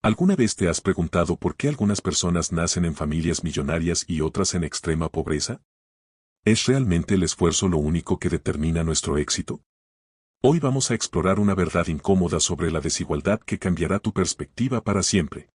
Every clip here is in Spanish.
¿Alguna vez te has preguntado por qué algunas personas nacen en familias millonarias y otras en extrema pobreza? ¿Es realmente el esfuerzo lo único que determina nuestro éxito? Hoy vamos a explorar una verdad incómoda sobre la desigualdad que cambiará tu perspectiva para siempre.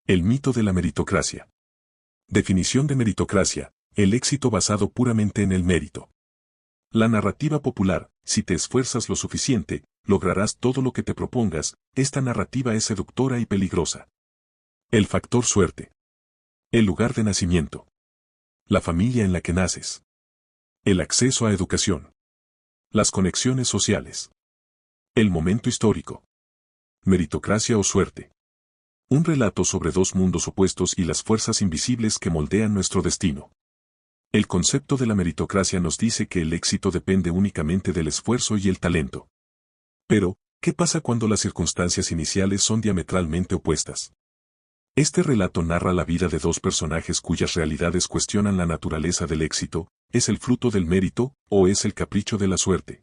El mito de la meritocracia. Definición de meritocracia: el éxito basado puramente en el mérito. La narrativa popular: si te esfuerzas lo suficiente, lograrás todo lo que te propongas. Esta narrativa es seductora y peligrosa. El factor suerte. El lugar de nacimiento. La familia en la que naces. El acceso a educación. Las conexiones sociales. El momento histórico. Meritocracia o suerte. Un relato sobre dos mundos opuestos y las fuerzas invisibles que moldean nuestro destino. El concepto de la meritocracia nos dice que el éxito depende únicamente del esfuerzo y el talento. Pero, ¿qué pasa cuando las circunstancias iniciales son diametralmente opuestas? Este relato narra la vida de dos personajes cuyas realidades cuestionan la naturaleza del éxito. ¿Es el fruto del mérito, o es el capricho de la suerte?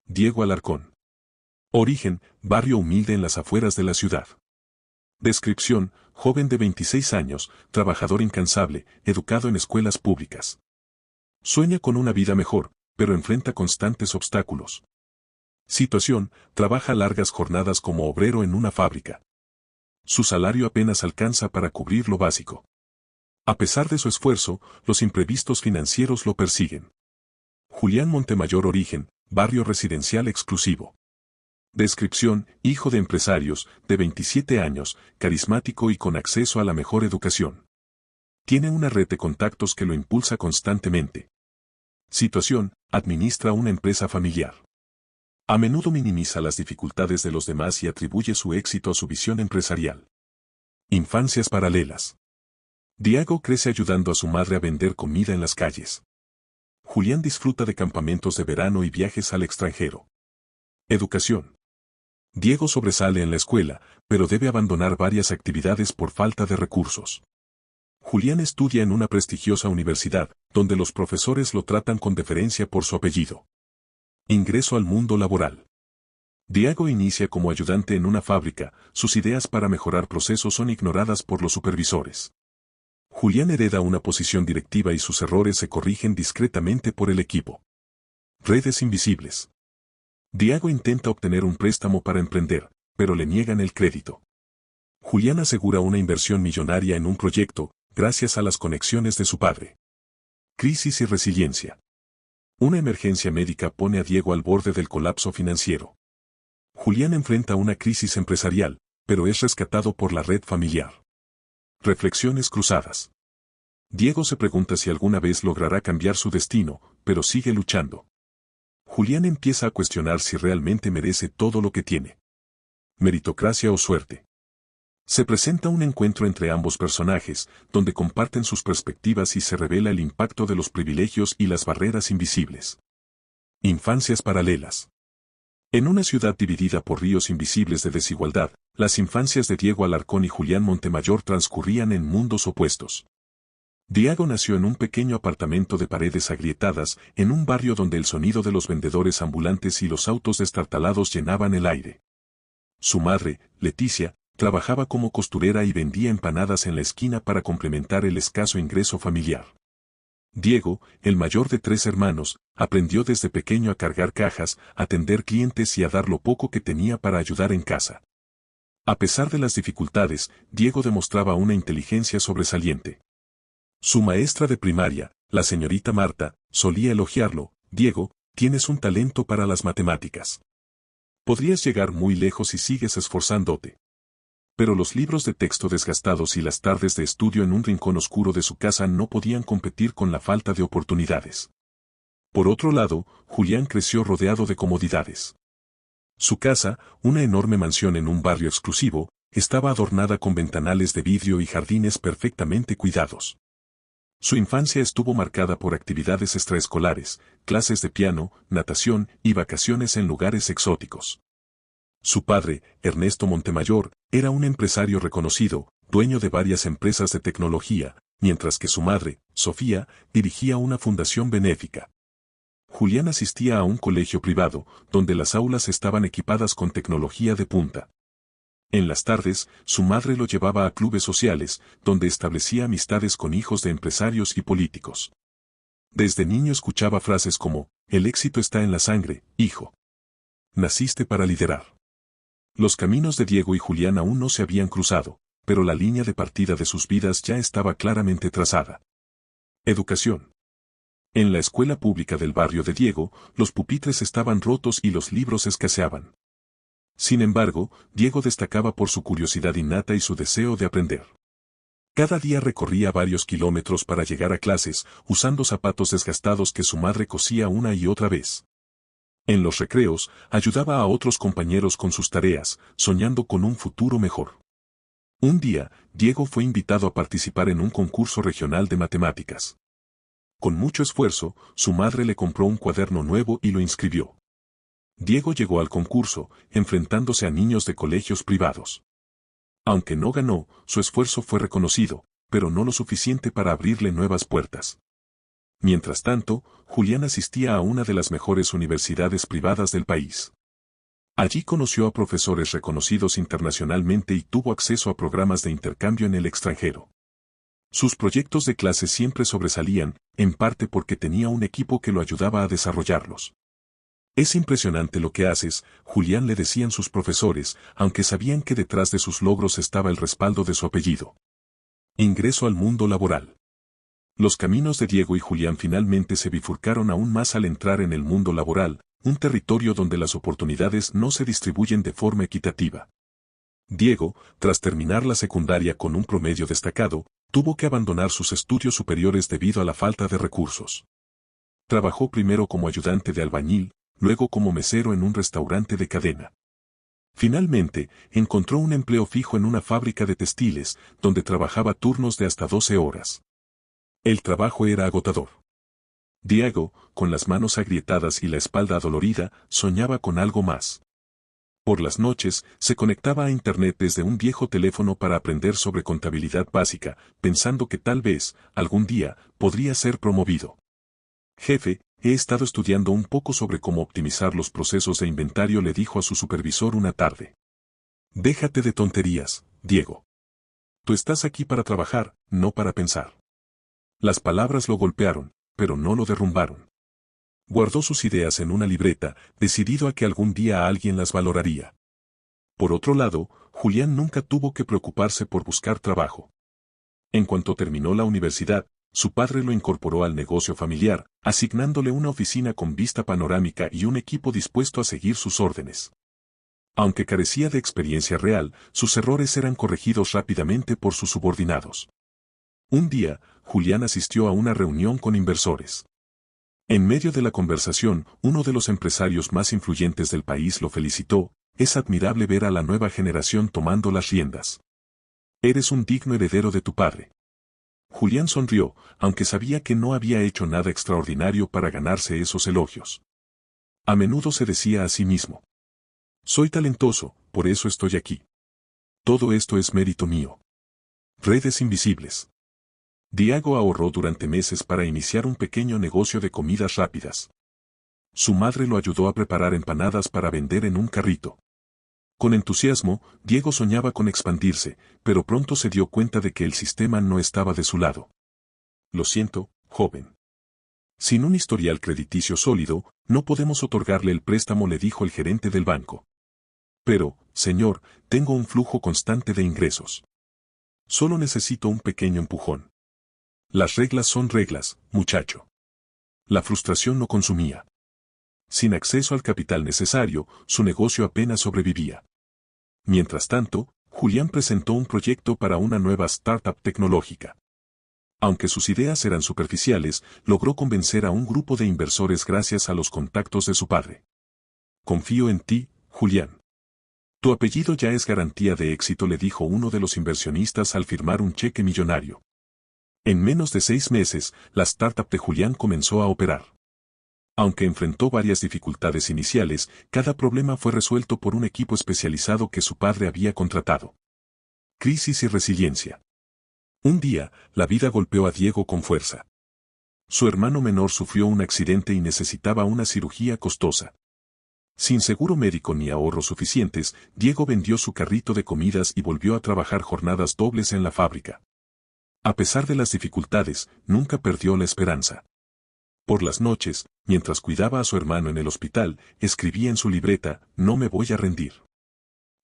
Diego Alarcón. Origen: barrio humilde en las afueras de la ciudad. Descripción: joven de 26 años, trabajador incansable, educado en escuelas públicas. Sueña con una vida mejor, pero enfrenta constantes obstáculos. Situación: trabaja largas jornadas como obrero en una fábrica. Su salario apenas alcanza para cubrir lo básico. A pesar de su esfuerzo, los imprevistos financieros lo persiguen. Julián Montemayor. Origen: barrio residencial exclusivo. Descripción: hijo de empresarios, de 27 años, carismático y con acceso a la mejor educación. Tiene una red de contactos que lo impulsa constantemente. Situación: administra una empresa familiar. A menudo minimiza las dificultades de los demás y atribuye su éxito a su visión empresarial. Infancias paralelas. Diego crece ayudando a su madre a vender comida en las calles. Julián disfruta de campamentos de verano y viajes al extranjero. Educación. Diego sobresale en la escuela, pero debe abandonar varias actividades por falta de recursos. Julián estudia en una prestigiosa universidad, donde los profesores lo tratan con deferencia por su apellido. Ingreso al mundo laboral. Diego inicia como ayudante en una fábrica. Sus ideas para mejorar procesos son ignoradas por los supervisores. Julián hereda una posición directiva y sus errores se corrigen discretamente por el equipo. Redes invisibles. Diego intenta obtener un préstamo para emprender, pero le niegan el crédito. Julián asegura una inversión millonaria en un proyecto, gracias a las conexiones de su padre. Crisis y resiliencia. Una emergencia médica pone a Diego al borde del colapso financiero. Julián enfrenta una crisis empresarial, pero es rescatado por la red familiar. Reflexiones cruzadas. Diego se pregunta si alguna vez logrará cambiar su destino, pero sigue luchando. Julián empieza a cuestionar si realmente merece todo lo que tiene. Meritocracia o suerte. Se presenta un encuentro entre ambos personajes, donde comparten sus perspectivas y se revela el impacto de los privilegios y las barreras invisibles. Infancias paralelas. En una ciudad dividida por ríos invisibles de desigualdad, las infancias de Diego Alarcón y Julián Montemayor transcurrían en mundos opuestos. Diego nació en un pequeño apartamento de paredes agrietadas, en un barrio donde el sonido de los vendedores ambulantes y los autos destartalados llenaban el aire. Su madre, Leticia, trabajaba como costurera y vendía empanadas en la esquina para complementar el escaso ingreso familiar. Diego, el mayor de 3 hermanos, aprendió desde pequeño a cargar cajas, a atender clientes y a dar lo poco que tenía para ayudar en casa. A pesar de las dificultades, Diego demostraba una inteligencia sobresaliente. Su maestra de primaria, la señorita Marta, solía elogiarlo: Diego, tienes un talento para las matemáticas. Podrías llegar muy lejos si sigues esforzándote. Pero los libros de texto desgastados y las tardes de estudio en un rincón oscuro de su casa no podían competir con la falta de oportunidades. Por otro lado, Julián creció rodeado de comodidades. Su casa, una enorme mansión en un barrio exclusivo, estaba adornada con ventanales de vidrio y jardines perfectamente cuidados. Su infancia estuvo marcada por actividades extraescolares, clases de piano, natación y vacaciones en lugares exóticos. Su padre, Ernesto Montemayor, era un empresario reconocido, dueño de varias empresas de tecnología, mientras que su madre, Sofía, dirigía una fundación benéfica. Julián asistía a un colegio privado, donde las aulas estaban equipadas con tecnología de punta. En las tardes, su madre lo llevaba a clubes sociales, donde establecía amistades con hijos de empresarios y políticos. Desde niño escuchaba frases como, el éxito está en la sangre, hijo. Naciste para liderar. Los caminos de Diego y Julián aún no se habían cruzado, pero la línea de partida de sus vidas ya estaba claramente trazada. Educación. En la escuela pública del barrio de Diego, los pupitres estaban rotos y los libros escaseaban. Sin embargo, Diego destacaba por su curiosidad innata y su deseo de aprender. Cada día recorría varios kilómetros para llegar a clases, usando zapatos desgastados que su madre cosía una y otra vez. En los recreos, ayudaba a otros compañeros con sus tareas, soñando con un futuro mejor. Un día, Diego fue invitado a participar en un concurso regional de matemáticas. Con mucho esfuerzo, su madre le compró un cuaderno nuevo y lo inscribió. Diego llegó al concurso, enfrentándose a niños de colegios privados. Aunque no ganó, su esfuerzo fue reconocido, pero no lo suficiente para abrirle nuevas puertas. Mientras tanto, Julián asistía a una de las mejores universidades privadas del país. Allí conoció a profesores reconocidos internacionalmente y tuvo acceso a programas de intercambio en el extranjero. Sus proyectos de clase siempre sobresalían, en parte porque tenía un equipo que lo ayudaba a desarrollarlos. Es impresionante lo que haces, Julián, le decían sus profesores, aunque sabían que detrás de sus logros estaba el respaldo de su apellido. Ingreso al mundo laboral. Los caminos de Diego y Julián finalmente se bifurcaron aún más al entrar en el mundo laboral, un territorio donde las oportunidades no se distribuyen de forma equitativa. Diego, tras terminar la secundaria con un promedio destacado, tuvo que abandonar sus estudios superiores debido a la falta de recursos. Trabajó primero como ayudante de albañil, luego como mesero en un restaurante de cadena. Finalmente, encontró un empleo fijo en una fábrica de textiles, donde trabajaba turnos de hasta 12 horas. El trabajo era agotador. Diego, con las manos agrietadas y la espalda adolorida, soñaba con algo más. Por las noches, se conectaba a Internet desde un viejo teléfono para aprender sobre contabilidad básica, pensando que tal vez, algún día, podría ser promovido. Jefe, he estado estudiando un poco sobre cómo optimizar los procesos de inventario, le dijo a su supervisor una tarde. Déjate de tonterías, Diego. Tú estás aquí para trabajar, no para pensar. Las palabras lo golpearon, pero no lo derrumbaron. Guardó sus ideas en una libreta, decidido a que algún día alguien las valoraría. Por otro lado, Julián nunca tuvo que preocuparse por buscar trabajo. En cuanto terminó la universidad, su padre lo incorporó al negocio familiar, asignándole una oficina con vista panorámica y un equipo dispuesto a seguir sus órdenes. Aunque carecía de experiencia real, sus errores eran corregidos rápidamente por sus subordinados. Un día, Julián asistió a una reunión con inversores. En medio de la conversación, uno de los empresarios más influyentes del país lo felicitó. Es admirable ver a la nueva generación tomando las riendas. Eres un digno heredero de tu padre. Julián sonrió, aunque sabía que no había hecho nada extraordinario para ganarse esos elogios. A menudo se decía a sí mismo: soy talentoso, por eso estoy aquí. Todo esto es mérito mío. Redes invisibles. Diego ahorró durante meses para iniciar un pequeño negocio de comidas rápidas. Su madre lo ayudó a preparar empanadas para vender en un carrito. Con entusiasmo, Diego soñaba con expandirse, pero pronto se dio cuenta de que el sistema no estaba de su lado. Lo siento, joven. Sin un historial crediticio sólido, no podemos otorgarle el préstamo, le dijo el gerente del banco. Pero, señor, tengo un flujo constante de ingresos. Solo necesito un pequeño empujón. Las reglas son reglas, muchacho. La frustración lo consumía. Sin acceso al capital necesario, su negocio apenas sobrevivía. Mientras tanto, Julián presentó un proyecto para una nueva startup tecnológica. Aunque sus ideas eran superficiales, logró convencer a un grupo de inversores gracias a los contactos de su padre. Confío en ti, Julián. Tu apellido ya es garantía de éxito, le dijo uno de los inversionistas al firmar un cheque millonario. En menos de 6 meses, la startup de Julián comenzó a operar. Aunque enfrentó varias dificultades iniciales, cada problema fue resuelto por un equipo especializado que su padre había contratado. Crisis y resiliencia. Un día, la vida golpeó a Diego con fuerza. Su hermano menor sufrió un accidente y necesitaba una cirugía costosa. Sin seguro médico ni ahorros suficientes, Diego vendió su carrito de comidas y volvió a trabajar jornadas dobles en la fábrica. A pesar de las dificultades, nunca perdió la esperanza. Por las noches, mientras cuidaba a su hermano en el hospital, escribía en su libreta: no me voy a rendir.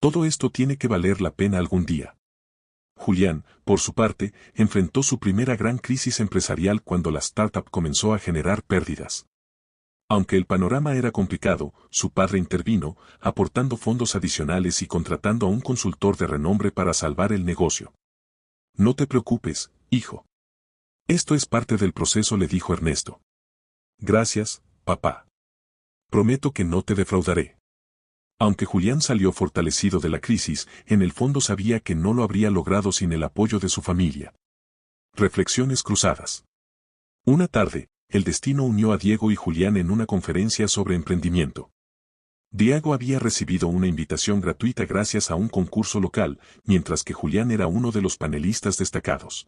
Todo esto tiene que valer la pena algún día. Julián, por su parte, enfrentó su primera gran crisis empresarial cuando la startup comenzó a generar pérdidas. Aunque el panorama era complicado, su padre intervino, aportando fondos adicionales y contratando a un consultor de renombre para salvar el negocio. No te preocupes, hijo. Esto es parte del proceso, le dijo Ernesto. Gracias, papá. Prometo que no te defraudaré. Aunque Julián salió fortalecido de la crisis, en el fondo sabía que no lo habría logrado sin el apoyo de su familia. Reflexiones cruzadas. Una tarde, el destino unió a Diego y Julián en una conferencia sobre emprendimiento. Diego había recibido una invitación gratuita gracias a un concurso local, mientras que Julián era uno de los panelistas destacados.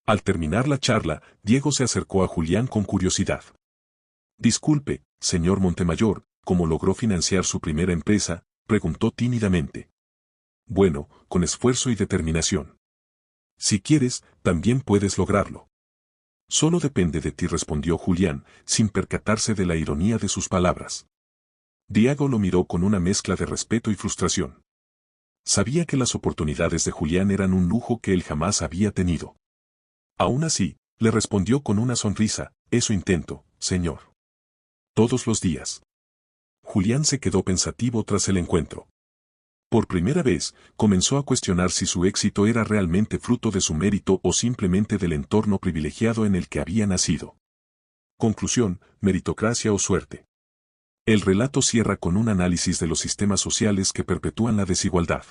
Al terminar la charla, Diego se acercó a Julián con curiosidad. Disculpe, señor Montemayor, ¿cómo logró financiar su primera empresa?, preguntó tímidamente. Bueno, con esfuerzo y determinación. Si quieres, también puedes lograrlo. Solo depende de ti, respondió Julián, sin percatarse de la ironía de sus palabras. Diego lo miró con una mezcla de respeto y frustración. Sabía que las oportunidades de Julián eran un lujo que él jamás había tenido. Aún así, le respondió con una sonrisa: eso intento, señor. Todos los días. Julián se quedó pensativo tras el encuentro. Por primera vez, comenzó a cuestionar si su éxito era realmente fruto de su mérito o simplemente del entorno privilegiado en el que había nacido. Conclusión: meritocracia o suerte. El relato cierra con un análisis de los sistemas sociales que perpetúan la desigualdad.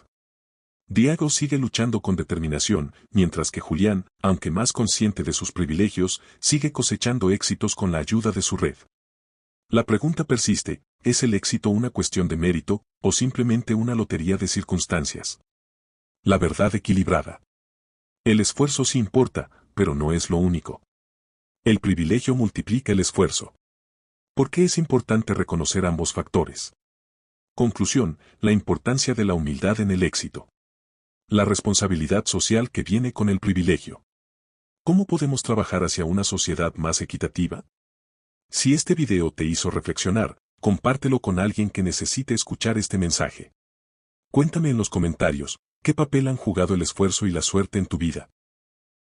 Diego sigue luchando con determinación, mientras que Julián, aunque más consciente de sus privilegios, sigue cosechando éxitos con la ayuda de su red. La pregunta persiste: ¿es el éxito una cuestión de mérito, o simplemente una lotería de circunstancias? La verdad equilibrada. El esfuerzo sí importa, pero no es lo único. El privilegio multiplica el esfuerzo. ¿Por qué es importante reconocer ambos factores? Conclusión: la importancia de la humildad en el éxito. La responsabilidad social que viene con el privilegio. ¿Cómo podemos trabajar hacia una sociedad más equitativa? Si este video te hizo reflexionar, compártelo con alguien que necesite escuchar este mensaje. Cuéntame en los comentarios, ¿qué papel han jugado el esfuerzo y la suerte en tu vida?